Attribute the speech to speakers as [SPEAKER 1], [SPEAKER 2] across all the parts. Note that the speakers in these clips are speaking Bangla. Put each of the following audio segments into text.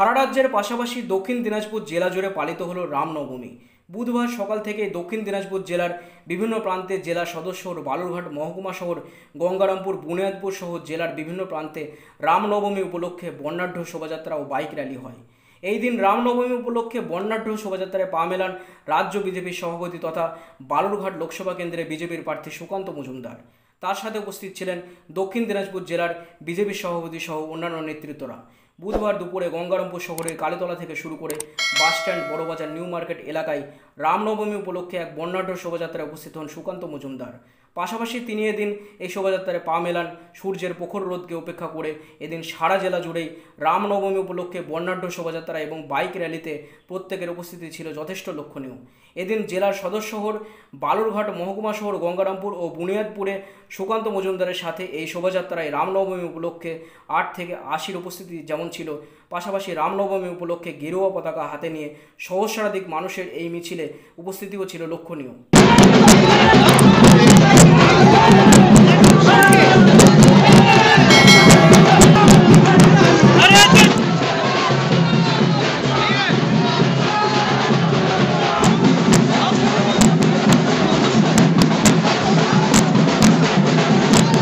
[SPEAKER 1] সারা রাজ্যের পাশাপাশি দক্ষিণ দিনাজপুর জেলা জুড়ে পালিত হলো রামনবমী। বুধবার সকাল থেকে দক্ষিণ দিনাজপুর জেলার বিভিন্ন প্রান্তে জেলা সদর শহর বালুরঘাট মহকুমা শহর গঙ্গারামপুর বুনিয়াদপুর সহ জেলার বিভিন্ন প্রান্তে রামনবমী উপলক্ষে বর্ণাঢ্য শোভাযাত্রা ও বাইক র্যালি হয়। এই দিন রামনবমী উপলক্ষে বর্ণাঢ্য শোভাযাত্রায় পা মেলান রাজ্য বিজেপির সভাপতি তথা বালুরঘাট লোকসভা কেন্দ্রে বিজেপির প্রার্থী সুকান্ত মজুমদার। তার সাথে উপস্থিত ছিলেন দক্ষিণ দিনাজপুর জেলার বিজেপির সভাপতি সহ অন্যান্য নেতৃত্বরা। বুধবার দুপুরে গঙ্গারামপুর শহরের কালীতলা থেকে শুরু করে বাসস্ট্যান্ড, বড়বাজার, নিউ মার্কেট এলাকায় রামনবমী উপলক্ষে এক বর্ণাঢ্য শোভাযাত্রায় উপস্থিত হন সুকান্ত মজুমদার। পাশাপাশি তিনি এদিন এই শোভাযাত্রায় পা মেলান সূর্যের প্রখর রোদকে উপেক্ষা করে। এদিন সারা জেলা জুড়েই রামনবমী উপলক্ষে বর্ণাঢ্য শোভাযাত্রা এবং বাইক র্যালিতে প্রত্যেকের উপস্থিতি ছিল যথেষ্ট লক্ষণীয়। এদিন জেলার সদর শহর বালুরঘাট মহকুমা শহর গঙ্গারামপুর ও বুনিয়াদপুরে সুকান্ত মজুমদারের সাথে এই শোভাযাত্রায় রামনবমী উপলক্ষে 8 থেকে 80 উপস্থিতি যেমন ছিল, পাশাপাশি রামনবমী উপলক্ষে গেরুয়া পতাকা হাতে নিয়ে সহস্রাধিক মানুষের এই মিছিলে উপস্থিতিও ছিল লক্ষণীয়।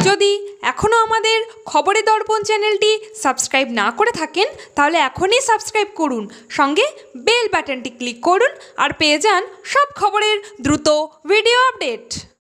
[SPEAKER 2] যদি এখনও আমাদের খবরের দর্পণ চ্যানেলটি সাবস্ক্রাইব না করে থাকেন তাহলে এখনই সাবস্ক্রাইব করুন, সঙ্গে বেল বাটনটি ক্লিক করুন আর পেয়ে যান সব খবরের দ্রুত ভিডিও আপডেট।